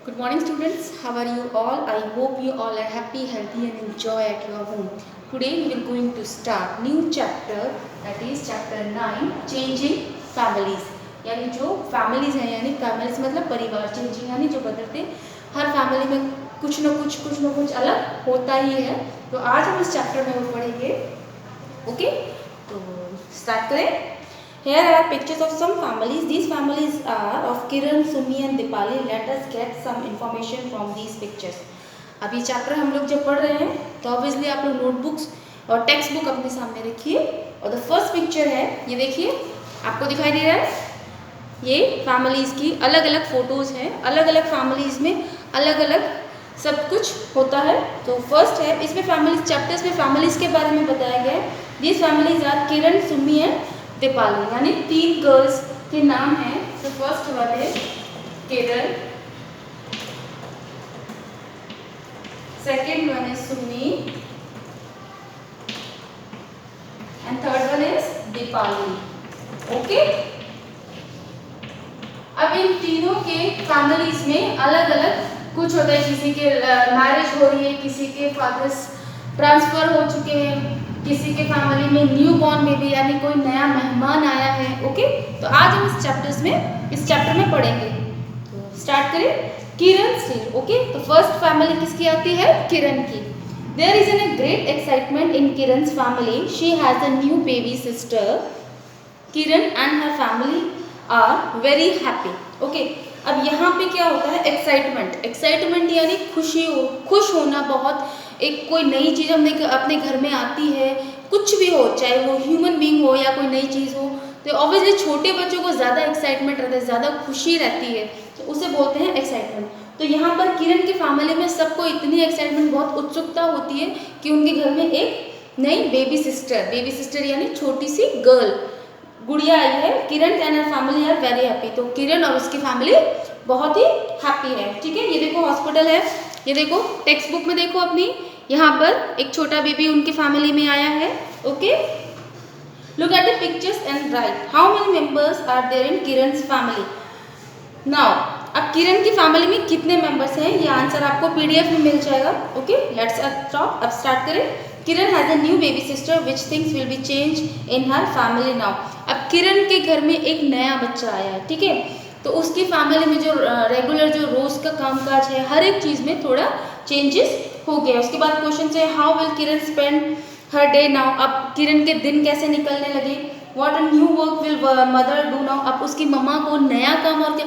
Good morning, students. How are you all? I hope you all are happy, healthy, and enjoy at your home. Today we will going to start new chapter, that is chapter 9, changing families. यानी जो families हैं, यानी families मतलब परिवार, changing यानी जो बदलते, हर family में कुछ न कुछ अलग होता ही है. तो आज हम इस chapter में वो पढ़ेंगे. Okay? तो start करें. Here are pictures of some families. These families are of Kiran, Sumi and Dipali. Let us get some information from these pictures. अभी चैप्टर हम लोग जब पढ़ रहे हैं तो ऑब्वियसली आप लोग नोटबुक्स और टेक्स्ट बुक अपने सामने रखिए. और द फर्स्ट पिक्चर है, ये देखिए, आपको दिखाई दे रहा है, ये फैमिलीज़ की अलग अलग फ़ोटोज़ हैं. अलग अलग फैमिलीज़ में अलग अलग सब कुछ होता है. तो फर्स्ट है, इसमें फैमिलीज चैप्टर्स में फैमिलीज़ के बारे में बताया गया है. These families are Kiran, Sumi and Deepali, यानी 3 गर्ल्स के नाम हैं. तो फर्स्ट वन है Kiran, second one is Sumi and third one is Deepali. Okay, अब इन तीनों के फैमिलीज में अलग अलग कुछ होता है. किसी के मैरिज हो रही है, किसी के फादर्स ट्रांसफर हो चुके हैं, किसी के फैमिली में न्यू बॉर्न बेबी यानी कोई नया मेहमान आया है. ओके, तो आज हम इस चैप्टर में पढ़ेंगे. तो स्टार्ट करें. किरण से. ओके, तो फर्स्ट फैमिली किसकी आती है? किरण की. There is an great excitement in Kiran's family. She has a new baby sister. Kiran and her family are very happy. Okay, अब यहाँ पे क्या होता है? एक्साइटमेंट यानी खुश होना. बहुत एक कोई नई चीज़ हमने अपने घर में आती है, कुछ भी हो, चाहे वो ह्यूमन बीइंग हो या कोई नई चीज़ हो, तो ऑब्वियसली छोटे बच्चों को ज़्यादा एक्साइटमेंट रहता है, ज़्यादा खुशी रहती है, तो उसे बोलते हैं एक्साइटमेंट. तो यहाँ पर किरण की फैमिली में सबको इतनी एक्साइटमेंट, बहुत उत्सुकता होती है कि उनके घर में एक नई बेबी सिस्टर यानी छोटी सी गर्ल गुड़िया आई है. Kiran and her family are very happy. तो किरण और उसकी फैमिली बहुत ही हैप्पी है. ठीक है, ये देखो हॉस्पिटल है, ये देखो टेक्स्ट बुक में देखो अपनी, यहाँ पर एक छोटा बेबी उनकी फैमिली में आया है. Okay, look at the pictures and write how many members are there in Kiran's family. Now, अब किरण की फैमिली में कितने मेंबर्स हैं, ये आंसर आपको पीडीएफ में मिल जाएगा. Okay, let's stop. अब स्टार्ट करें. Kiran has a new baby sister which things will be change in her family now. अब किरण के घर में एक नया बच्चा आया है. ठीक है, तो उसकी फैमिली में जो रेगुलर जो रोज का कामकाज है, हर एक चीज़ में थोड़ा चेंजेस हो गया. उसके बाद क्वेश्चन है how will Kiran spend her day now. अब किरण के दिन कैसे निकलने लगे. What a new work will mother do now. अब उसकी मम्मा को नया काम और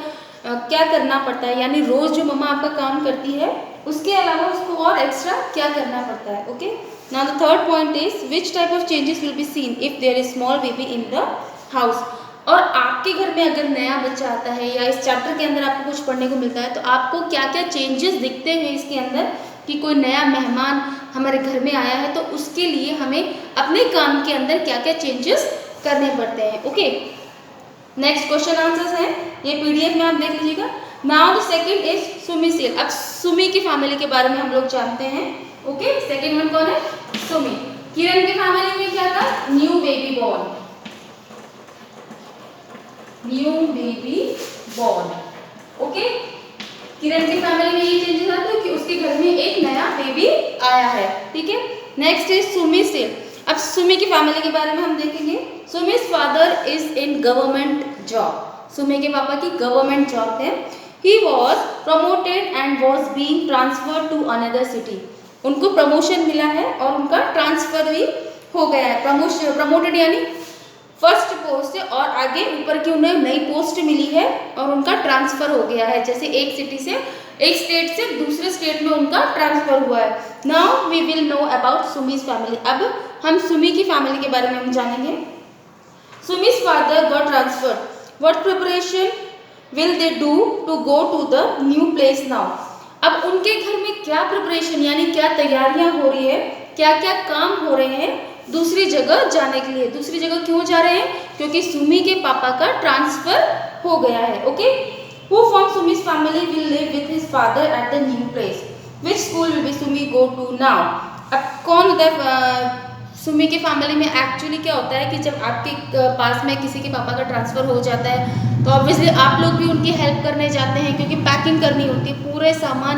क्या करना पड़ता है, यानी रोज जो मम्मा आपका काम करती है उसके अलावा उसको और एक्स्ट्रा क्या करना पड़ता है. Okay, now the third point is which type of changes will be seen if there is small baby in the house. और आपके घर में अगर नया बच्चा आता है या इस चैप्टर के अंदर आपको कुछ पढ़ने को मिलता है, तो आपको क्या क्या चेंजेस दिखते हैं इसके अंदर कि कोई नया मेहमान हमारे घर में आया है, तो उसके लिए हमें अपने काम के अंदर क्या क्या चेंजेस करने पड़ते हैं. ओके, नेक्स्ट क्वेश्चन आंसर्स हैं, ये पीडीएफ में आप देख लीजिएगा. Now the second is Sumi cell. अब सुमी की फैमिली के बारे में हम लोग जानते हैं. ओके, सेकंड वन कौन है? सुमी. किरण की फैमिली में क्या था? New baby born. ओके, किरण की फैमिली में ये चेंजेस आते हैं कि उसके घर में एक नया बेबी आया है. ठीक है, नेक्स्ट इज सुमी सेल. अब सुमी की फैमिली के बारे में हम देखेंगे. Sumi's father is in government job. Sumi के पापा की गवर्नमेंट जॉब है. He was promoted and was being transferred to another city. उनको प्रमोशन मिला है और उनका ट्रांसफर भी हो गया है. प्रमोटेड यानी फर्स्ट पोस्ट से और आगे ऊपर की उन्हें नई पोस्ट मिली है और उनका ट्रांसफर हो गया है. जैसे एक सिटी से, एक स्टेट से दूसरे स्टेट में उनका ट्रांसफर हुआ है. Now we will know about Sumi's family. अब हम सुमी की फैमिली के बारे में हम जानेंगे. Sumi's father got transfer. What preparation will they do to go to the new place now. अब उनके घर में क्या प्रिपरेशन यानी क्या तैयारियां हो रही है, क्या क्या काम हो रहे हैं दूसरी जगह जाने के लिए. दूसरी जगह क्यों जा रहे हैं? क्योंकि सुमी के पापा का ट्रांसफर हो गया है. Okay, who from Sumi's family will live with his father at the new place. Which school will be Sumi go to now. अब कौन उधर सुमी की फैमिली में एक्चुअली क्या होता है कि जब आपके पास में किसी के पापा का ट्रांसफ़र हो जाता है तो ऑब्वियसली आप लोग भी उनकी हेल्प करने जाते हैं, क्योंकि पैकिंग करनी होती है। पूरे सामान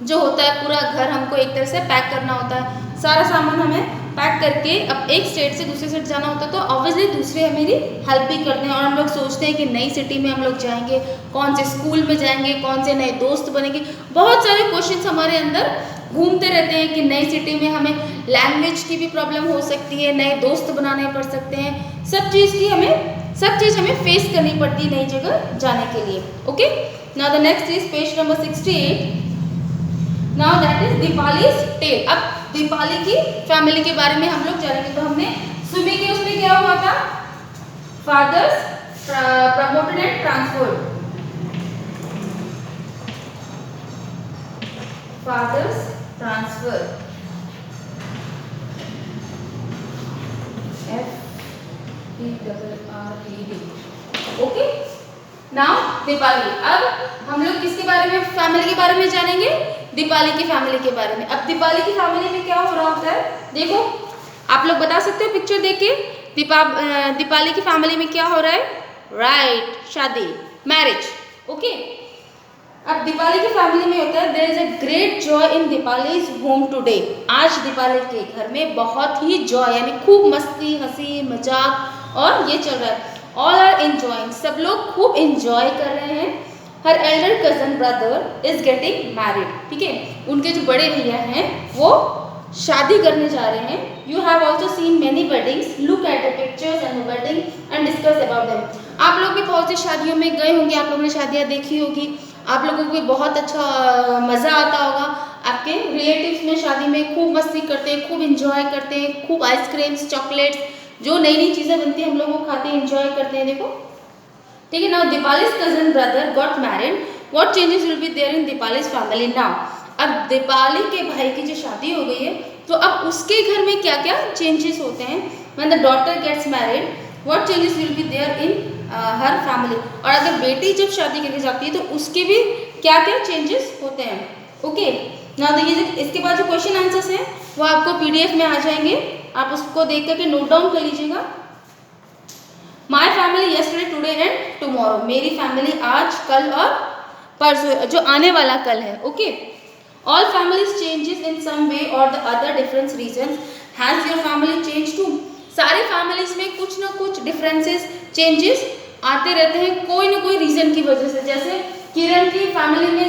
जो होता है, पूरा घर हमको एक तरह से पैक करना होता है। सारा सामान हमें पैक करके अब एक स्टेट से दूसरे स्टेट जाना होता है, तो ऑब्वियसली दूसरे मेरी हेल्प भी करते हैं। और हम लोग सोचते हैं कि नई सिटी में हम लोग जाएंगे, कौन से स्कूल में जाएंगे, कौन से नए दोस्त बनेंगे। बहुत सारे क्वेश्चंस हमारे अंदर घूमते रहते हैं कि नई सिटी में हमें लैंग्वेज की भी प्रॉब्लम हो सकती है, नए दोस्त बनाने पड़ सकते हैं, सब चीज़ हमें फेस करनी पड़ती है नई जगह जाने के लिए। Okay, now the next is page number 68। Now that is Deepali's tale. अब दीपाली की फैमिली के बारे में हम लोग जानेंगे। तो हमने सुमी के उसमें क्या हुआ था, fathers promoted and transferred, fathers transfer, FERRED। Okay, now Deepali. अब हम लोग किसके बारे में, फैमिली के बारे में जानेंगे, दीपाली की फैमिली के बारे में। अब दीपाली की फैमिली में क्या हो रहा होता है, देखो आप लोग बता सकते हो पिक्चर देख के, दीपाली की फैमिली में क्या हो रहा है, राइट, शादी, मैरिज। ओके, अब दीपाली की फैमिली में होता है there is a great joy in Deepali's home today. आज दीपाली के घर में बहुत ही जॉय, यानी खूब मस्ती, हंसी मजाक और ये चल रहा है। ऑल आर एंजॉइंग, सब लोग खूब एंजॉय कर रहे हैं। हर Elder cousin brother is getting married, ठीक है, उनके जो बड़े भैया हैं वो शादी करने जा रहे हैं। You have also seen many weddings, look at the pictures and wedding and discuss about them. आप लोग भी बहुत सी शादियों में गए होंगे, आप लोगों ने शादियाँ देखी होगी, आप लोगों को भी बहुत अच्छा मज़ा आता होगा। आपके रिलेटिव्स में शादी में खूब मस्ती करते हैं, खूब इंजॉय करते हैं, खूब आइसक्रीम्स, चॉकलेट्स, जो नई नई चीज़ें बनती हैं हम लोग वो खाते हैं, इंजॉय करते हैं। देखो, ठीक है। Now Deepali's cousin brother got married, what changes will be there in Deepali's family now. अब दीपाली के भाई की जो शादी हो गई है तो अब उसके घर में क्या क्या चेंजेस होते हैं। When the daughter gets married, what changes will be there in her family. और अगर बेटी जब शादी करके जाती है तो उसके भी क्या क्या चेंजेस होते हैं। ओके, नाउ ये इसके बाद जो क्वेश्चन आंसर्स हैं वो आपको PDF में आ जाएंगे, आप उसको देख करके नोट डाउन कर लीजिएगा। My family yesterday, today and tomorrow, मेरी फैमिली आज, कल और परसों, जो आने वाला कल है। Okay, all families changes in some way और the other difference reason, has your family change too. सारी फैमिलीज में कुछ ना कुछ डिफरेंसेस, चेंजेस आते रहते हैं कोई ना कोई रीजन की वजह से। जैसे किरण की फैमिली में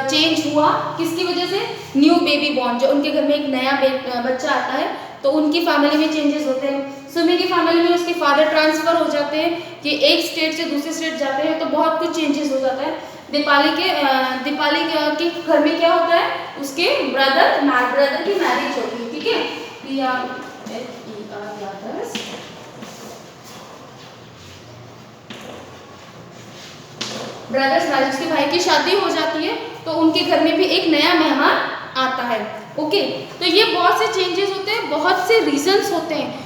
चेंज हुआ किसकी वजह से, न्यू बेबी बॉर्न, जो उनके घर में एक नया बच्चा आता है तो उनकी फैमिली में चेंजेस होते हैं। सुमी की फैमिली में उसके फादर ट्रांसफर हो जाते हैं कि एक स्टेट से दूसरे स्टेट जाते हैं तो बहुत कुछ चेंजेस हो जाता है। दीपाली के घर में क्या होता है, उसके ब्रदर की मैरिज होती है, ठीक है, ब्रदर्स मैरिज, के भाई की शादी हो जाती है तो उनके घर में भी एक नया मेहमान आता है। ओके, तो ये बहुत से चेंजेस होते हैं, बहुत से रीजंस होते हैं।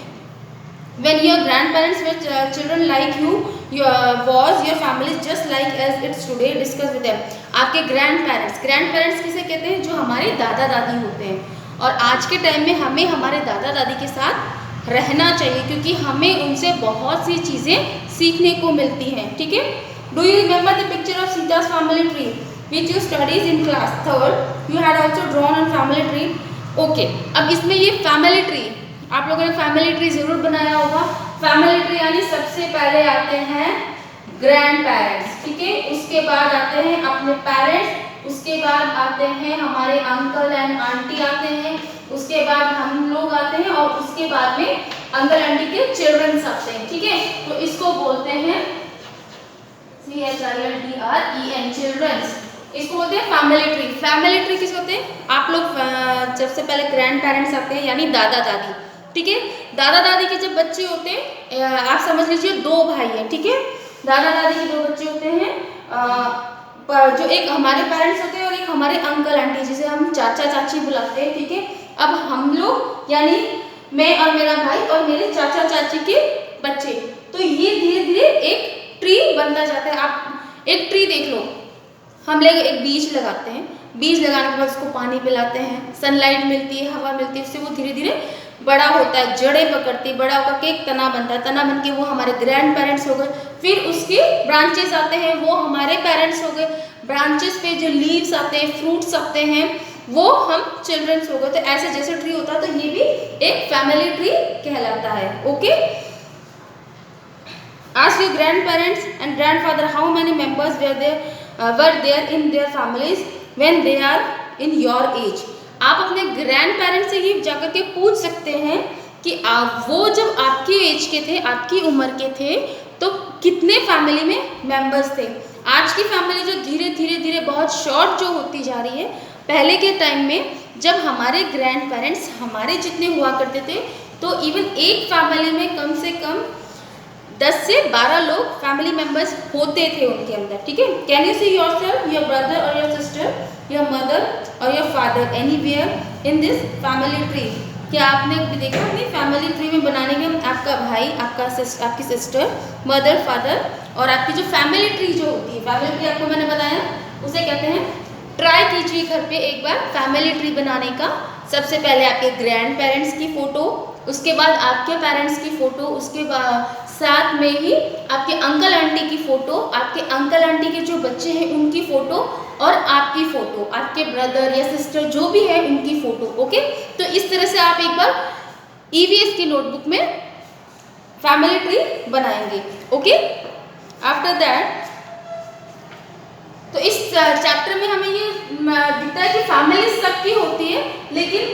When your grandparents were children like you, was your family just like as it's today? Discuss with them. आपके grandparents किसे कहते हैं, जो हमारे दादा दादी होते हैं। और आज के टाइम में हमें हमारे दादा दादी के साथ रहना चाहिए क्योंकि हमें उनसे बहुत सी चीज़ें सीखने को मिलती हैं, ठीक है। Do you remember the picture of Sita's family tree which you studied in class 3rd? You had also drawn on family tree. Okay, अब इसमें ये फैमिली ट्री आप लोगों ने फैमिली ट्री जरूर बनाया होगा। फैमिली ट्री यानी सबसे पहले आते हैं ग्रैंड पेरेंट्स, ठीक है, उसके बाद आते हैं अपने पेरेंट्स, उसके बाद आते हैं हमारे अंकल एंड आंटी आते हैं, उसके बाद हम लोग आते हैं और उसके बाद में अंकल आंटी के चिल्ड्रंस आते हैं, ठीक है। तो इसको बोलते हैं CHILDREN, चिल्ड्रंस, इसको बोलते हैं फैमिली ट्री। फैमिली ट्री किस होते हैं, आप लोग सबसे पहले ग्रैंड पेरेंट्स आते हैं यानी दादा दादी, ठीक है। दादा दादी के जब बच्चे होते हैं, आप समझ लीजिए 2 भाई हैं, ठीक है। दादा दादी के 2 बच्चे होते हैं, जो एक हमारे पेरेंट्स होते हैं और एक हमारे अंकल आंटी, जिसे हम चाचा चाची बुलाते हैं, ठीक है। अब हम लोग यानी मैं और मेरा भाई और मेरे चाचा चाची के बच्चे, तो ये धीरे धीरे एक ट्री बनता जाता है। आप एक ट्री देख लो, हम लोग एक बीज लगाते हैं, बीज लगाने के बाद उसको पानी पिलाते हैं, सनलाइट मिलती है, हवा मिलती है, उससे वो धीरे धीरे बड़ा होता है, जड़ें पकड़ती, बड़ा होकर के एक तना बनता है, तना बन के वो हमारे ग्रैंड पेरेंट्स हो गए, फिर उसके ब्रांचेस आते हैं, वो हमारे पेरेंट्स हो गए, ब्रांचेस पे जो लीव्स आते हैं, फ्रूट्स आते हैं, वो हम चिल्ड्रंस हो गए। तो ऐसे जैसे ट्री होता है तो ये भी एक फैमिली ट्री कहलाता है। Okay, ask your grandparents and grandfather how many members were there in their families when they are in your age। आप अपने ग्रैंड पेरेंट्स से ही जाकर के पूछ सकते हैं कि वो जब आपके एज के थे, आपकी उम्र के थे, तो कितने फैमिली में मेंबर्स थे। आज की फैमिली जो धीरे धीरे धीरे बहुत शॉर्ट जो होती जा रही है, पहले के टाइम में जब हमारे ग्रैंड पेरेंट्स हमारे जितने हुआ करते थे तो इवन एक फैमिली में कम से कम 10 से 12 लोग फैमिली मेंबर्स होते थे उनके अंदर। ठीक है, can you see yourself, your brother और योर सिस्टर, योर मदर और your father anywhere in this family tree. क्या आपने कभी देखा अपनी फैमिली ट्री में बनाने में आपका भाई, आपकी सिस्टर, मदर, फादर और आपकी जो फैमिली ट्री जो होती है, फैमिली ट्री आपको मैंने बताया उसे कहते हैं। ट्राई कीजिए घर पे एक बार फैमिली ट्री बनाने का। सबसे पहले आपके ग्रैंड पेरेंट्स की फ़ोटो, उसके बाद आपके पेरेंट्स की फ़ोटो, उसके बाद साथ में ही आपके अंकल आंटी की फ़ोटो, आपके अंकल आंटी के जो बच्चे हैं उनकी फ़ोटो और आपकी फ़ोटो, आपके ब्रदर या सिस्टर जो भी है उनकी फ़ोटो। ओके, तो इस तरह से आप एक बार ईवीएस की नोटबुक में फैमिली ट्री बनाएंगे। ओके, आफ्टर दैट तो इस चैप्टर में हमें ये दिखता है कि फैमिली सबकी होती है, लेकिन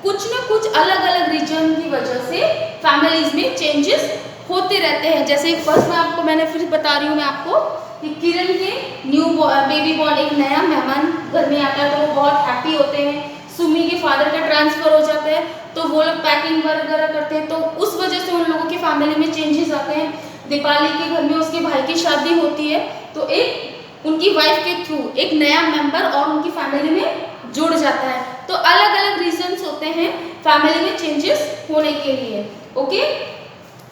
कुछ न कुछ अलग अलग रीजन की वजह से फैमिलीज में चेंजेस होते रहते हैं। जैसे फर्स्ट में आपको मैंने फिर बता रही हूँ मैं आपको कि किरण के न्यू बेबी बॉर्न, एक नया मेहमान घर में आता है तो वो बहुत हैप्पी होते हैं। सुमी के फादर का ट्रांसफ़र हो जाता है तो वो लोग पैकिंग वगैरह करते हैं, तो उस वजह से उन लोगों की फैमिली में चेंजेस आते हैं। दीपाली के घर में उसके भाई की शादी होती है तो एक उनकी वाइफ के थ्रू एक नया मेंबर और उनकी फैमिली में जुड़ जाता है। तो अलग अलग रीजंस होते हैं फैमिली में चेंजेस होने के लिए। ओके,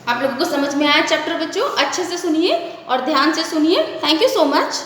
आप लोगों को समझ में आया चैप्टर बच्चों? अच्छे से सुनिए और ध्यान से सुनिए। Thank you so much.